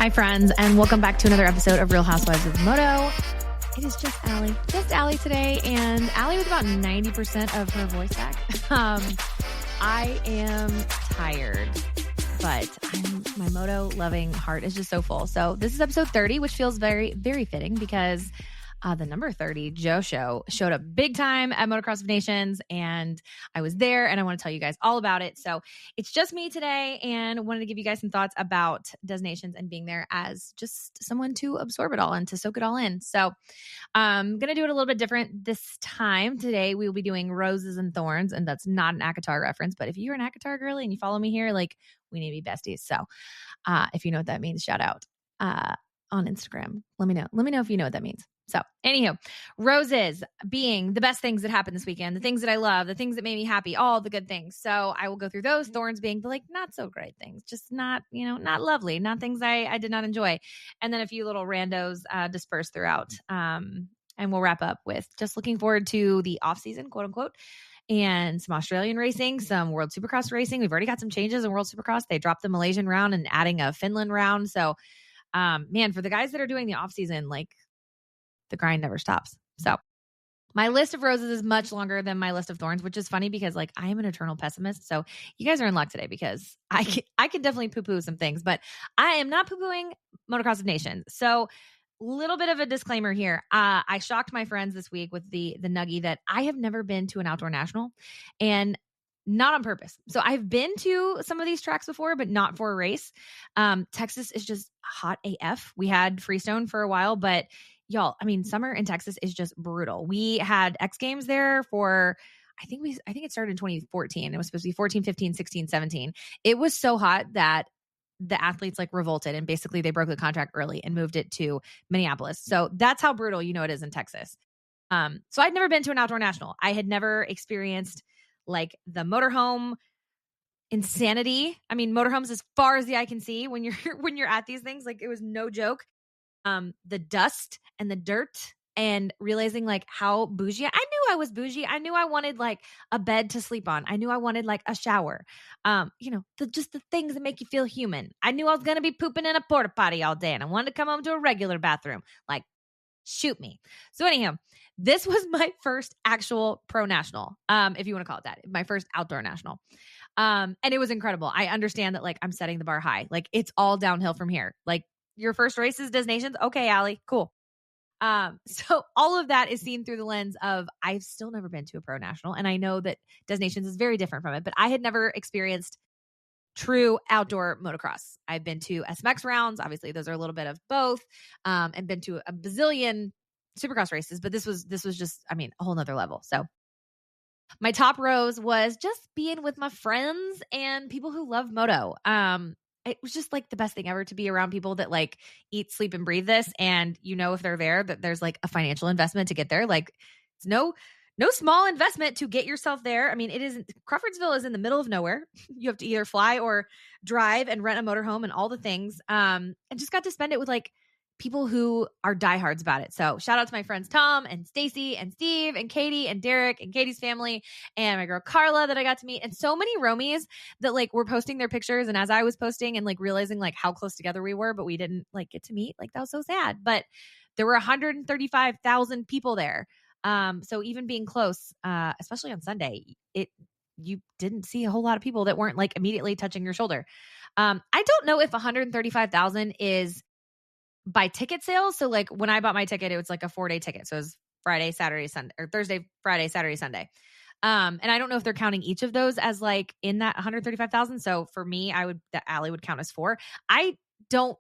Hi, friends, and welcome back to another episode of Real Housewives of Moto. It is just Allie today, and Allie with about 90% of her voice back. I am tired, but my Moto-loving heart is just so full. So this is episode 30, which feels very, very fitting because the number 30, Joe Show, showed up big time at Motocross of Nations, and I was there, and I want to tell you guys all about it. So it's just me today, and I wanted to give you guys some thoughts about Des Nations and being there as just someone to absorb it all and to soak it all in. So I'm going to do it a little bit different this time. Today, we will be doing Roses and Thorns, and that's not an ACOTAR reference, but if you're an ACOTAR girly and you follow me here, like, we need to be besties. So if you know what that means, shout out on Instagram. Let me know. Let me know if you know what that means. So anywho, roses being the best things that happened this weekend, the things that I love, the things that made me happy, all the good things. So I will go through those. Thorns being the like not so great things, just not, not lovely, not things I did not enjoy. And then a few little randos dispersed throughout. And we'll wrap up with just looking forward to the off season, quote unquote, and some Australian racing, some World Supercross racing. We've already got some changes in World Supercross. They dropped the Malaysian round and adding a Finland round. So man, for the guys that are doing the off season, like, the grind never stops. So my list of roses is much longer than my list of thorns, which is funny because like I am an eternal pessimist. So you guys are in luck today because I can definitely poo-poo some things, but I am not poo-pooing Motocross of Nations. So little bit of a disclaimer here. I shocked my friends this week with the nuggie that I have never been to an outdoor national, and not on purpose. So I've been to some of these tracks before, but not for a race. Texas is just hot AF. We had Freestone for a while, but y'all, I mean, summer in Texas is just brutal. We had X Games there for, I think it started in 2014. It was supposed to be 14, 15, 16, 17. It was so hot that the athletes like revolted and basically they broke the contract early and moved it to Minneapolis. So that's how brutal, it is in Texas. So I'd never been to an outdoor national. I had never experienced like the motorhome insanity. I mean, motorhomes as far as the eye can see when you're at these things, like it was no joke. The dust and the dirt and realizing like how bougie I knew I was bougie. I knew I wanted like a bed to sleep on. I knew I wanted like a shower. Just the things that make you feel human. I knew I was going to be pooping in a porta potty all day and I wanted to come home to a regular bathroom. Like, shoot me. So anyhow, this was my first actual pro national. If you want to call it that, my first outdoor national. And it was incredible. I understand that like I'm setting the bar high. Like it's all downhill from here. Like your first race is Des Nations. Okay, Allie, cool. So all of that is seen through the lens of I've still never been to a pro national. And I know that Des Nations is very different from it, but I had never experienced true outdoor motocross. I've been to SMX rounds. Obviously those are a little bit of both. And been to a bazillion supercross races, but this was just, I mean, a whole nother level. So my top rose was just being with my friends and people who love moto. It was just like the best thing ever to be around people that like eat, sleep, and breathe this. And if they're there, that there's like a financial investment to get there. Like it's no small investment to get yourself there. I mean, Crawfordsville is in the middle of nowhere. You have to either fly or drive and rent a motorhome and all the things. And just got to spend it with like people who are diehards about it. So shout out to my friends Tom and Stacy and Steve and Katie and Derek and Katie's family and my girl Carla that I got to meet, and so many Romies that like were posting their pictures. And as I was posting and like realizing like how close together we were, but we didn't like get to meet, like that was so sad. But there were 135,000 people there. So even being close, especially on Sunday, you didn't see a whole lot of people that weren't like immediately touching your shoulder. I don't know if 135,000 is by ticket sales. So like when I bought my ticket, it was like a 4-day ticket. So it was Friday, Saturday, Sunday, or Thursday, Friday, Saturday, Sunday. And I don't know if they're counting each of those as like in that 135,000. So for me, that Allie would count as 4. I don't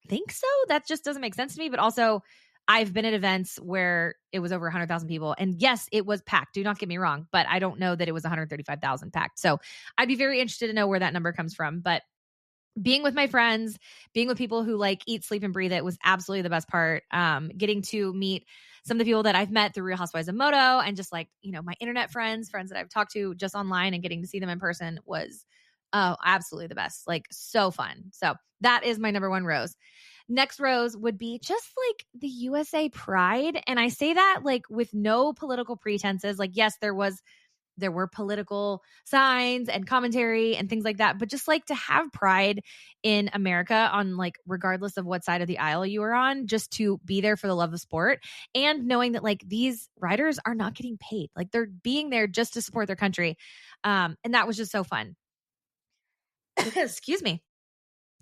think so. That just doesn't make sense to me. But also I've been at events where it was over 100,000 people, and yes, it was packed. Do not get me wrong, but I don't know that it was 135,000 packed. So I'd be very interested to know where that number comes from. But being with my friends, being with people who like eat, sleep, and breathe it was absolutely the best part. Getting to meet some of the people that I've met through Real Housewives of Moto and just like, my internet friends that I've talked to just online and getting to see them in person was absolutely the best. Like so fun. So that is my number one rose. Next rose would be just like the USA pride. And I say that like with no political pretenses. Like, yes, there was there were political signs and commentary and things like that, but just like to have pride in America on like regardless of what side of the aisle you are on, just to be there for the love of sport and knowing that like these riders are not getting paid, like they're being there just to support their country. And that was just so fun. Excuse me.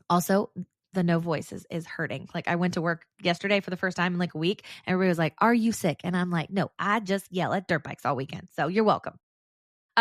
Also, the no voice is hurting. Like I went to work yesterday for the first time in like a week. And everybody was like, "Are you sick?" And I'm like, "No, I just yell at dirt bikes all weekend. So you're welcome."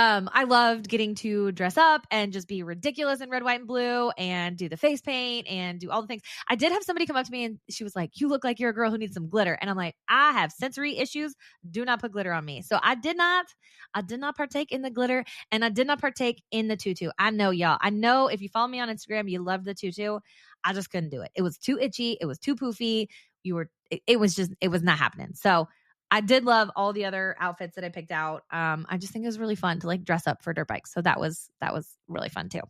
I loved getting to dress up and just be ridiculous in red, white, and blue and do the face paint and do all the things. I did have somebody come up to me and she was like, "You look like you're a girl who needs some glitter." And I'm like, "I have sensory issues. Do not put glitter on me." So I did not partake in the glitter and I did not partake in the tutu. I know y'all. I know if you follow me on Instagram, you love the tutu. I just couldn't do it. It was too itchy. It was too poofy. It was not happening. So I did love all the other outfits that I picked out. I just think it was really fun to like dress up for dirt bikes. So that was really fun too.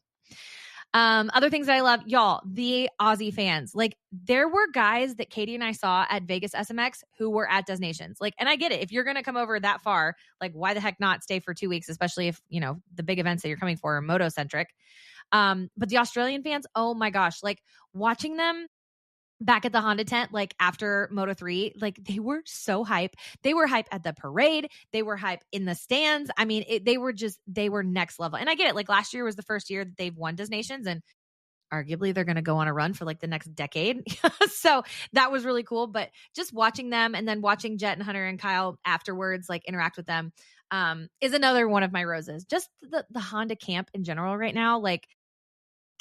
Other things that I love, y'all, the Aussie fans. Like there were guys that Katie and I saw at Vegas SMX who were at destinations. Like, and I get it. If you're going to come over that far, like why the heck not stay for 2 weeks, especially if, you know, the big events that you're coming for are moto centric. But the Australian fans, oh my gosh, like watching them back at the Honda tent, like after Moto 3, like they were so hype. They were hype at the parade. They were hype in the stands. I mean, they were next level. And I get it. Like last year was the first year that they've won Nations, and arguably they're going to go on a run for like the next decade. So that was really cool. But just watching them and then watching Jet and Hunter and Kyle afterwards, like interact with them, is another one of my roses. Just the Honda camp in general right now, like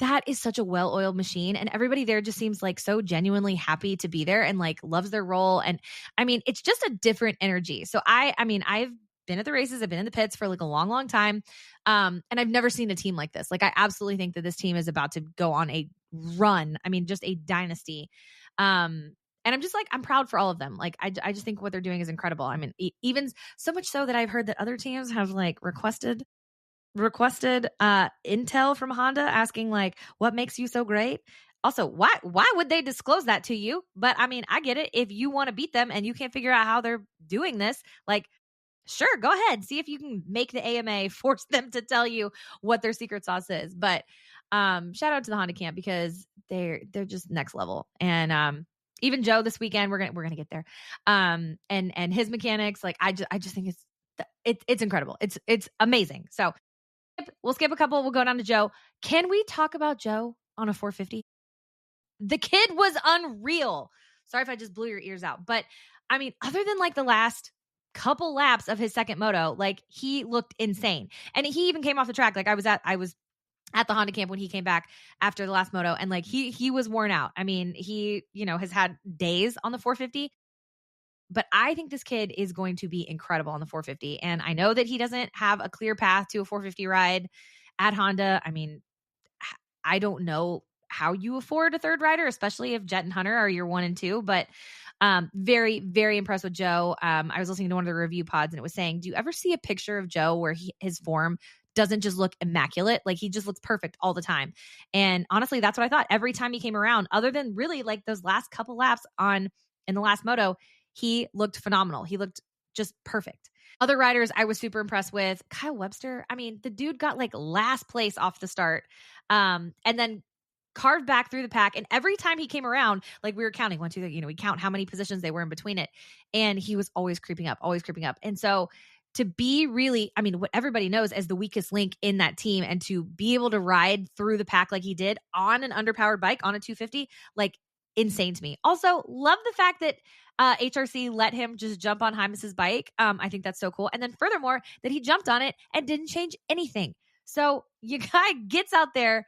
that is such a well-oiled machine, and everybody there just seems like so genuinely happy to be there and like loves their role. And I mean, it's just a different energy. So I mean, I've been at the races, I've been in the pits for like a long, long time. And I've never seen a team like this. Like I absolutely think that this team is about to go on a run. I mean, just a dynasty. And I'm just like, I'm proud for all of them. Like, I just think what they're doing is incredible. I mean, even so much so that I've heard that other teams have like requested intel from Honda asking like, what makes you so great? Also, why would they disclose that to you? But I mean, I get it. If you want to beat them and you can't figure out how they're doing this, like, sure, go ahead. See if you can make the AMA force them to tell you what their secret sauce is. But shout out to the Honda camp because they're just next level. And even Joe this weekend, we're gonna get there. And his mechanics, like I just think it's incredible. It's amazing. So we'll skip a couple. We'll go down to Joe. Can we talk about Joe on a 450? The kid was unreal. Sorry if I just blew your ears out. But I mean, other than like the last couple laps of his second moto, like he looked insane. And he even came off the track. Like I was at the Honda camp when he came back after the last moto, and like he was worn out. I mean, he, you know, has had days on the 450. But I think this kid is going to be incredible on the 450. And I know that he doesn't have a clear path to a 450 ride at Honda. I mean, I don't know how you afford a third rider, especially if Jet and Hunter are your 1 and 2. But very, very impressed with Joe. I was listening to one of the review pods and it was saying, do you ever see a picture of Joe where his form doesn't just look immaculate? Like he just looks perfect all the time. And honestly, that's what I thought every time he came around, other than really like those last couple laps in the last moto. He looked phenomenal. He looked just perfect. Other riders I was super impressed with. Kyle Webster. I mean, the dude got like last place off the start. And then carved back through the pack. And every time he came around, like we were counting 1, 2, 3, we count how many positions they were in between it. And he was always creeping up. And so to be really, I mean, what everybody knows as the weakest link in that team, and to be able to ride through the pack like he did on an underpowered bike on a 250, like insane to me. Also, love the fact that HRC let him just jump on Hymas's bike. I think that's so cool. And then furthermore, that he jumped on it and didn't change anything. So your guy gets out there,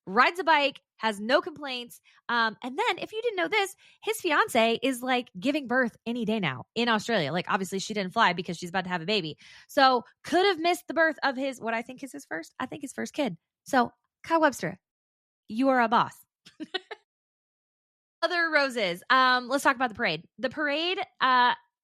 rides a bike, has no complaints. And then if you didn't know this, his fiance is like giving birth any day now in Australia. Like obviously she didn't fly because she's about to have a baby. So could have missed the birth of what I think is his first kid. So Kyle Webster, you are a boss. Other roses. Let's talk about the parade. The parade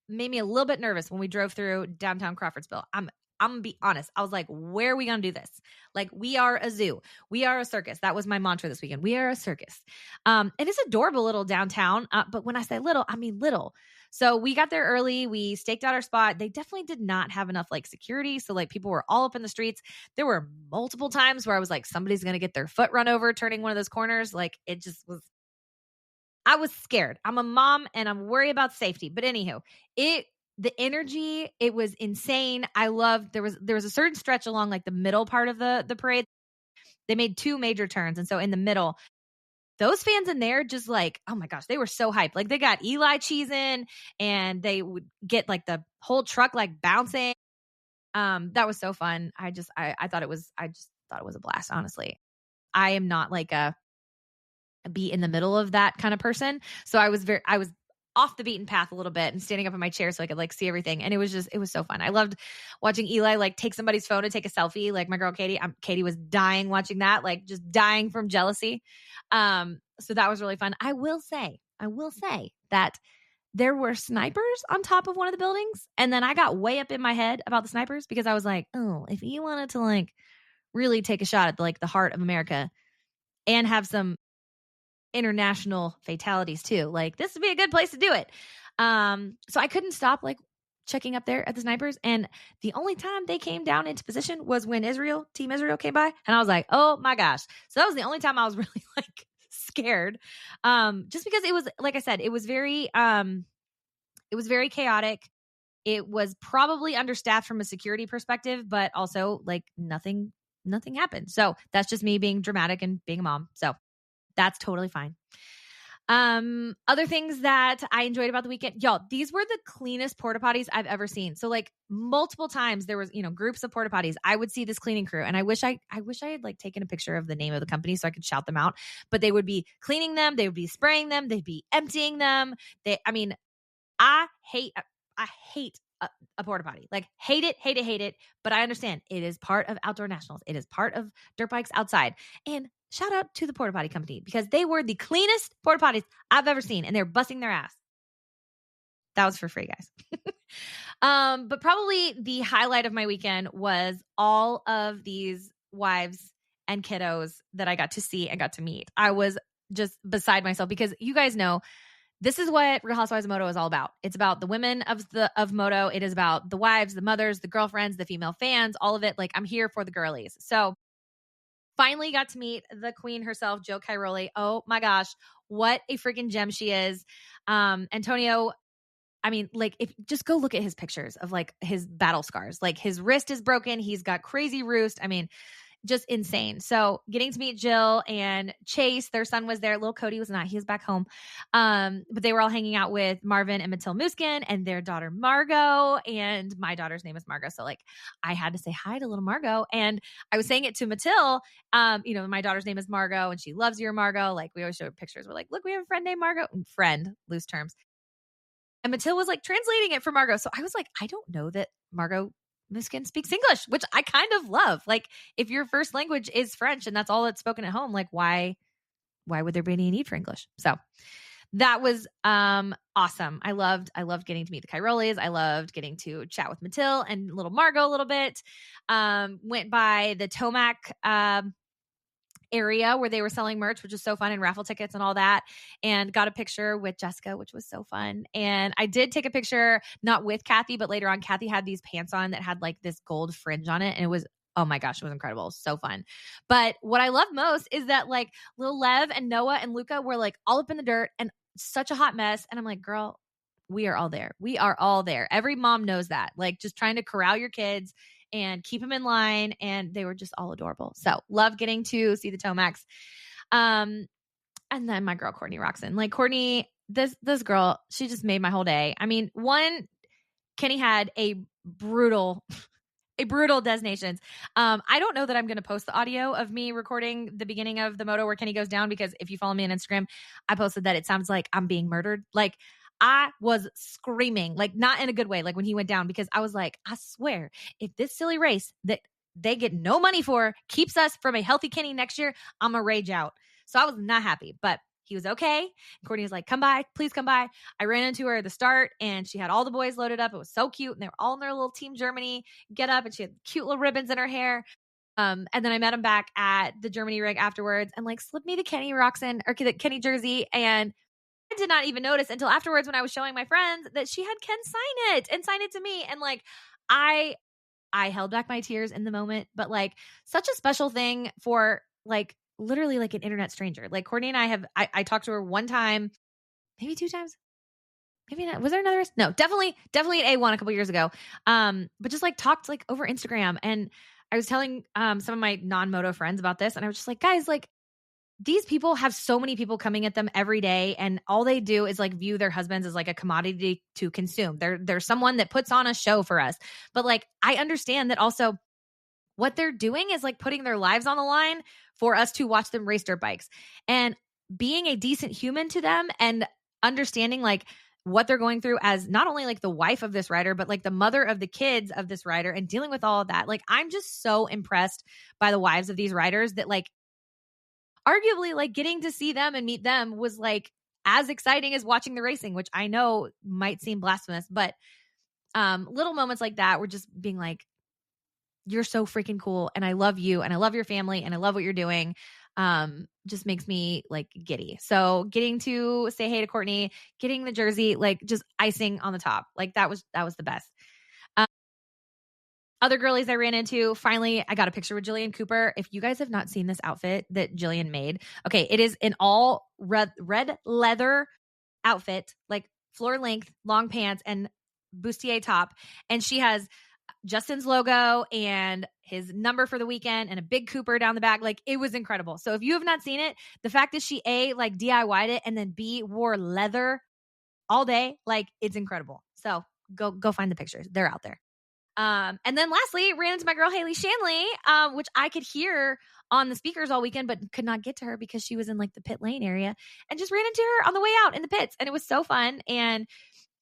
made me a little bit nervous when we drove through downtown Crawfordsville. I'm I'm going to be honest. I was like, where are we going to do this? Like, we are a zoo. We are a circus. That was my mantra this weekend. We are a circus. It is adorable little downtown. But when I say little, I mean little. So we got there early. We staked out our spot. They definitely did not have enough like security. So like people were all up in the streets. There were multiple times where I was like, somebody's going to get their foot run over turning one of those corners. Like it just was, I was scared. I'm a mom and I'm worried about safety. But anywho, the energy, it was insane. I loved, there was a certain stretch along like the middle part of the parade. They made 2 major turns. And so in the middle, those fans in there just like, oh my gosh, they were so hyped. Like they got Eli cheese in and they would get like the whole truck like bouncing. That was so fun. I just thought it was a blast, honestly. I am not like a be in the middle of that kind of person. So I was off the beaten path a little bit and standing up in my chair so I could like see everything. And it was so fun. I loved watching Eli like take somebody's phone and take a selfie. Like my girl Katie, Katie was dying watching that, like just dying from jealousy. So that was really fun. I will say that there were snipers on top of one of the buildings. And then I got way up in my head about the snipers because I was like, oh, if you wanted to like really take a shot at like the heart of America and have some international fatalities too, like this would be a good place to do it. So I couldn't stop like checking up there at the snipers. And the only time they came down into position was when Team Israel came by. And I was like, oh my gosh. So that was the only time I was really like scared. Just because it was, like I said, it was very chaotic. It was probably understaffed from a security perspective, but also like nothing happened. So that's just me being dramatic and being a mom. So that's totally fine. Other things that I enjoyed about the weekend, y'all, these were the cleanest porta potties I've ever seen. So like multiple times there was, groups of porta potties. I would see this cleaning crew and I wish I had like taken a picture of the name of the company so I could shout them out, but they would be cleaning them. They would be spraying them. They'd be emptying them. I hate a porta potty. Like hate it. But I understand it is part of outdoor nationals. It is part of dirt bikes outside. And shout out to the porta potty company because they were the cleanest porta potties I've ever seen, and they're busting their ass. That was for free, guys. But probably the highlight of my weekend was all of these wives and kiddos that I got to see and got to meet. I was just beside myself because you guys know this is what Real Housewives of Moto is all about. It's about the women of Moto. It is about the wives, the mothers, the girlfriends, the female fans, all of it. Like I'm here for the girlies. So finally got to meet the queen herself, Joe Cairoli. Oh my gosh, what a freaking gem she is. Antonio, like if just go look at his pictures of like his battle scars. Like his wrist is broken. He's got crazy roost. Just insane. So getting to meet Jill and Chase, their son was there. Little Cody was not. He was back home. But they were all hanging out with Marvin and Mathilde Muskin and their daughter Margot. And my daughter's name is Margot. So like I had to say hi to little Margot. And I was saying it to Mathilde. My daughter's name is Margot and she loves your Margot. Like we always show pictures. We're like, look, we have a friend named Margot. Friend, loose terms. And Mathilde was like translating it for Margot. So I was like, I don't know that Margot Miskin speaks English, which I kind of love. Like if your first language is French and that's all that's spoken at home, like why would there be any need for English? So that was awesome. I loved getting to meet the Cairolis. I loved getting to chat with Mathilde and little Margot a little bit. Went by the Tomac area where they were selling merch, which was so fun, and raffle tickets and all that, and got a picture with Jessica, which was so fun. And I did take a picture, not with Kathy, but later on, Kathy had these pants on that had like this gold fringe on it. And it was, oh my gosh, it was incredible. So fun. But what I love most is that like little Lev and Noah and Luca were like all up in the dirt and such a hot mess. And I'm like, girl, we are all there. We are all there. Every mom knows that. Like just trying to corral your kids and keep them in line. And they were just all adorable. So love getting to see the Tomacs. And then my girl, Courtney Roxon. Like Courtney, this girl, she just made my whole day. Kenny had a brutal Des Nations. I don't know that I'm going to post the audio of me recording the beginning of the moto where Kenny goes down, because if you follow me on Instagram, I posted that it sounds like I'm being murdered. Like I was screaming, like not in a good way, like when he went down, because I was like, I swear, if this silly race that they get no money for keeps us from a healthy Kenny next year, I'm going to rage out. So I was not happy, but he was okay. Courtney was like, come by, please come by. I ran into her at the start and she had all the boys loaded up. It was so cute. And they were all in their little Team Germany get up and she had cute little ribbons in her hair. And then I met him back at the Germany rig afterwards and like slipped me the Kenny the Kenny jersey. And I did not even notice until afterwards when I was showing my friends that she had Ken sign it to me. And like, I held back my tears in the moment, but like such a special thing for like literally like an internet stranger. Like Courtney and I talked to her one time, maybe two times. Maybe not. Was there another? No, definitely at A1 a couple years ago. But just like talked like over Instagram. And I was telling some of my non-moto friends about this. And I was just like, guys, like these people have so many people coming at them every day. And all they do is like view their husbands as like a commodity to consume. They're someone that puts on a show for us. But like, I understand that also what they're doing is like putting their lives on the line for us to watch them race dirt bikes and being a decent human to them and understanding like what they're going through as not only like the wife of this rider, but like the mother of the kids of this rider and dealing with all of that. Like, I'm just so impressed by the wives of these riders that like arguably like getting to see them and meet them was like as exciting as watching the racing, which I know might seem blasphemous, but little moments like that were just being like, you're so freaking cool. And I love you and I love your family and I love what you're doing. Just makes me like giddy. So getting to say hey to Courtney, getting the jersey, like just icing on the top. Like that was the best. Other girlies I ran into, finally, I got a picture with Jillian Cooper. If you guys have not seen this outfit that Jillian made, okay, it is an all red leather outfit, like floor length, long pants and bustier top. And she has Justin's logo and his number for the weekend and a big Cooper down the back. Like it was incredible. So if you have not seen it, the fact that she A, like DIY'd it and then B, wore leather all day, like it's incredible. So go find the pictures. They're out there. And then lastly, ran into my girl, Haley Shanley, which I could hear on the speakers all weekend, but could not get to her because she was in like the pit lane area and just ran into her on the way out in the pits. And it was so fun. And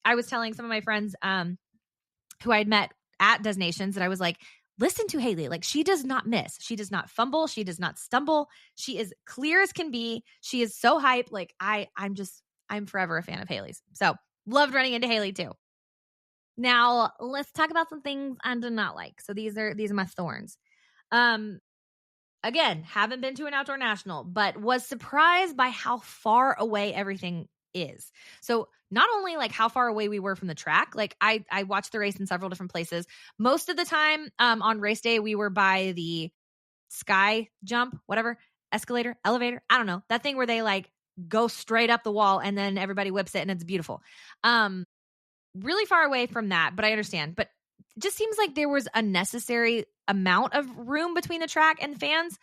I was telling some of my friends, who I had met at Des Nations that I was like, listen to Haley. Like she does not miss. She does not fumble. She does not stumble. She is clear as can be. She is so hype. Like I'm forever a fan of Haley's. So loved running into Haley too. Now let's talk about some things I do not like. So these are my thorns. Again, haven't been to an outdoor national, but was surprised by how far away everything is. So not only like how far away we were from the track, like I watched the race in several different places. Most of the time on race day, we were by the sky jump, whatever, escalator, elevator. I don't know. That thing where they like go straight up the wall and then everybody whips it and it's beautiful. Really far away from that, but I understand. But it just seems like there was a necessary amount of room between the track and the fans.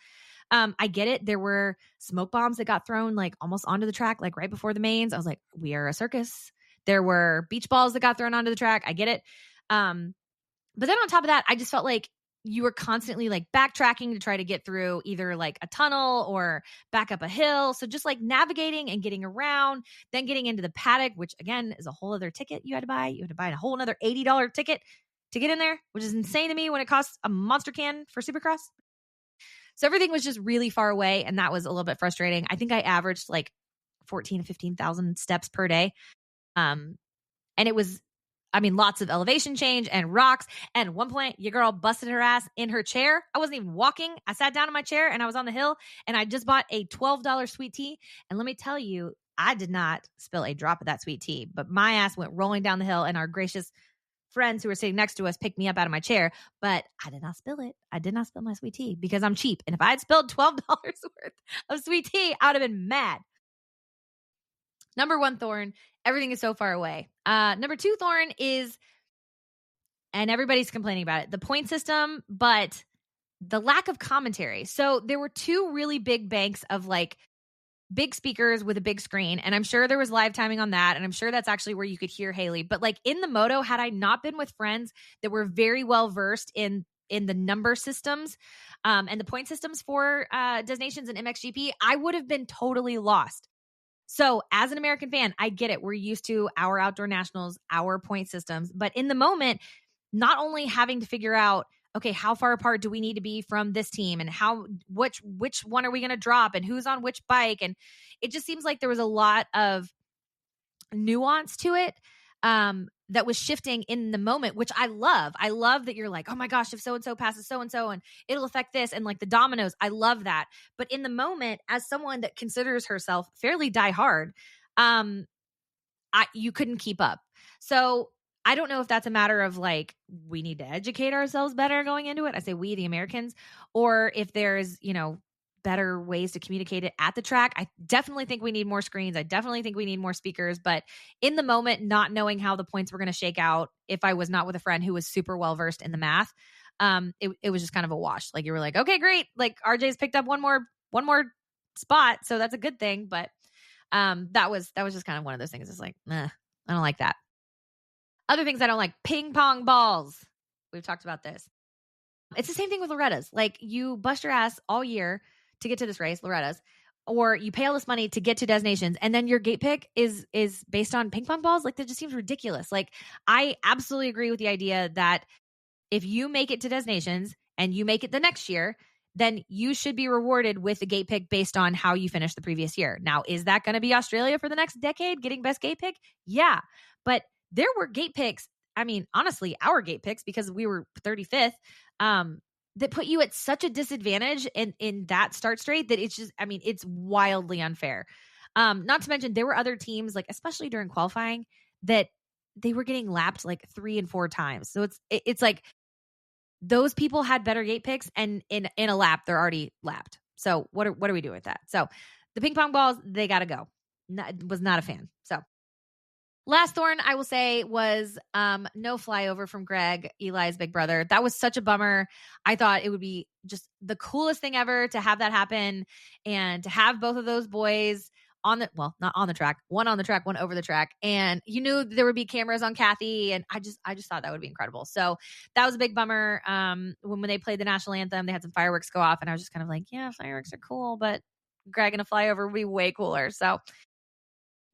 I get it. There were smoke bombs that got thrown like almost onto the track, like right before the mains. I was like, we are a circus. There were beach balls that got thrown onto the track. I get it. But then on top of that, I just felt like you were constantly like backtracking to try to get through either like a tunnel or back up a hill. So just like navigating and getting around, then getting into the paddock, which again is a whole other ticket you had to buy. You had to buy a whole another $80 ticket to get in there, which is insane to me when it costs a monster can for Supercross. So everything was just really far away. And that was a little bit frustrating. I think I averaged like 14 to 15,000 steps per day. And it was, lots of elevation change and rocks. And at one point, your girl busted her ass in her chair. I wasn't even walking. I sat down in my chair and I was on the hill and I just bought a $12 sweet tea. And let me tell you, I did not spill a drop of that sweet tea, but my ass went rolling down the hill and our gracious friends who were sitting next to us picked me up out of my chair, but I did not spill it. I did not spill my sweet tea because I'm cheap. And if I had spilled $12 worth of sweet tea, I would have been mad. Number one thorn, everything is so far away. Number two thorn is, and everybody's complaining about it, the point system, but the lack of commentary. So there were two really big banks of like big speakers with a big screen. And I'm sure there was live timing on that. And I'm sure that's actually where you could hear Haley. But like in the moto, had I not been with friends that were very well versed in the number systems and the point systems for Des Nations and MXGP, I would have been totally lost. So as an American fan, I get it. We're used to our outdoor nationals, our point systems. But in the moment, not only having to figure out, okay, how far apart do we need to be from this team, and which one are we going to drop, and who's on which bike? And it just seems like there was a lot of nuance to it that was shifting in the moment, which I love. I love that you're like, oh my gosh, if so-and-so passes so-and-so and it'll affect this, and like the dominoes. I love that. But in the moment, as someone that considers herself fairly diehard, you couldn't keep up. So I don't know if that's a matter of like, we need to educate ourselves better going into it. I say we, the Americans, or if there's, better ways to communicate it at the track. I definitely think we need more screens. I definitely think we need more speakers, but in the moment, not knowing how the points were going to shake out, if I was not with a friend who was super well-versed in the math, it was just kind of a wash. Like you were like, okay, great. Like RJ's picked up one more spot. So that's a good thing. But that was just kind of one of those things. It's like, I don't like that. Other things I don't like, ping pong balls. We've talked about this. It's the same thing with Loretta's. Like you bust your ass all year to get to this race, Loretta's, or you pay all this money to get to Des Nations, and then your gate pick is based on ping pong balls. Like that just seems ridiculous. Like I absolutely agree with the idea that if you make it to Des Nations and you make it the next year, then you should be rewarded with a gate pick based on how you finished the previous year. Now, is that going to be Australia for the next decade, getting best gate pick? Yeah. But there were gate picks. I mean, honestly, our gate picks, because we were 35th, that put you at such a disadvantage in that start straight that it's just, I mean, it's wildly unfair. Not to mention there were other teams, like especially during qualifying, that they were getting lapped like 3 and 4 times. So it's like those people had better gate picks, and in a lap they're already lapped. So what are we doing with that? So the ping pong balls, they got to go. Was not a fan. So last thorn I will say was no flyover from Greg, Eli's big brother. That was such a bummer. I thought it would be just the coolest thing ever to have that happen, and to have both of those boys not on the track, one on the track, one over the track. And you knew there would be cameras on Kathy, and I just thought that would be incredible. So that was a big bummer. When they played the national anthem, they had some fireworks go off, and I was just kind of like, yeah, fireworks are cool, but Greg and a flyover would be way cooler. So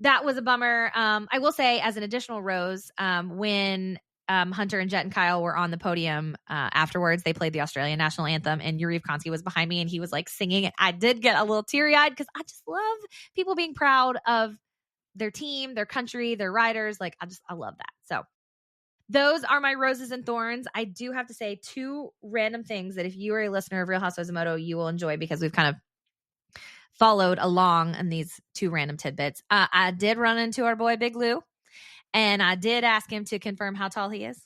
that was a bummer. I will say, as an additional rose, when Hunter and Jet and Kyle were on the podium afterwards, they played the Australian national anthem, and Yuriv Konski was behind me, and he was like singing it. I did get a little teary-eyed because I just love people being proud of their team, their country, their riders. Like I love that. So those are my roses and thorns. I do have to say 2 random things that if you are a listener of Real Housewives of Moto, you will enjoy, because we've kind of followed along in these 2 random tidbits. I did run into our boy Big Lou, and I did ask him to confirm how tall he is.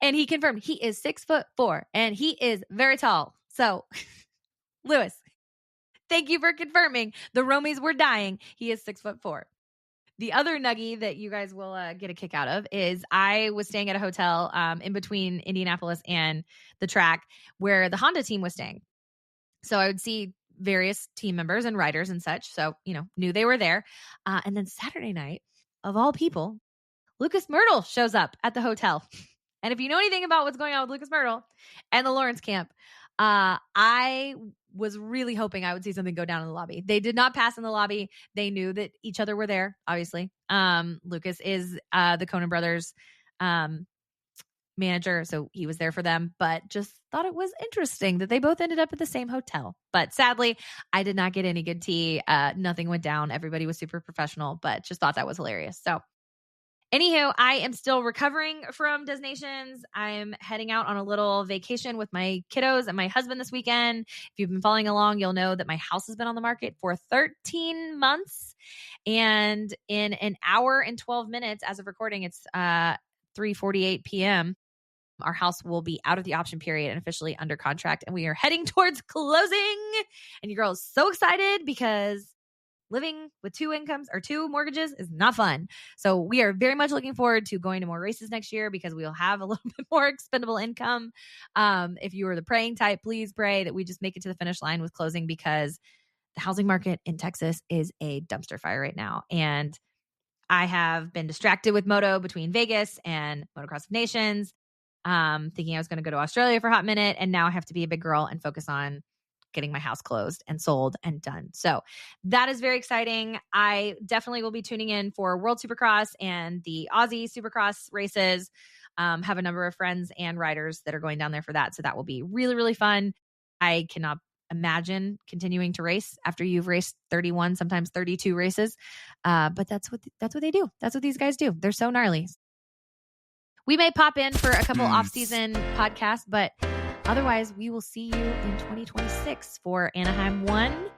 And he confirmed he is 6'4", and he is very tall. So Lewis, thank you for confirming. The Romies were dying. He is 6'4". The other nuggie that you guys will get a kick out of is I was staying at a hotel in between Indianapolis and the track where the Honda team was staying. So I would see various team members and riders and such. So, knew they were there. And then Saturday night, of all people, Lucas Myrtle shows up at the hotel. And if you know anything about what's going on with Lucas Myrtle and the Lawrence camp, I was really hoping I would see something go down in the lobby. They did not pass in the lobby. They knew that each other were there, obviously. Lucas is the Conan brothers manager, so he was there for them, but just thought it was interesting that they both ended up at the same hotel. But sadly, I did not get any good tea. Nothing went down. Everybody was super professional, but just thought that was hilarious. So anywho, I am still recovering from Des Nations. I'm heading out on a little vacation with my kiddos and my husband this weekend. If you've been following along, you'll know that my house has been on the market for 13 months. And in an hour and 12 minutes, as of recording, it's 3:48 p.m., our house will be out of the option period and officially under contract, and we are heading towards closing. And your girl is so excited because living with 2 incomes or 2 mortgages is not fun. So we are very much looking forward to going to more races next year, because we will have a little bit more expendable income. If you are the praying type, please pray that we just make it to the finish line with closing, because the housing market in Texas is a dumpster fire right now. And I have been distracted with moto between Vegas and Motocross of Nations, thinking I was going to go to Australia for a hot minute. And now I have to be a big girl and focus on getting my house closed and sold and done. So that is very exciting. I definitely will be tuning in for World Supercross and the Aussie Supercross races. Have a number of friends and riders that are going down there for that. So that will be really, really fun. I cannot imagine continuing to race after you've raced 31, sometimes 32 races. But that's what they do. That's what these guys do. They're so gnarly. We may pop in for a couple off-season podcasts, but otherwise we will see you in 2026 for Anaheim 1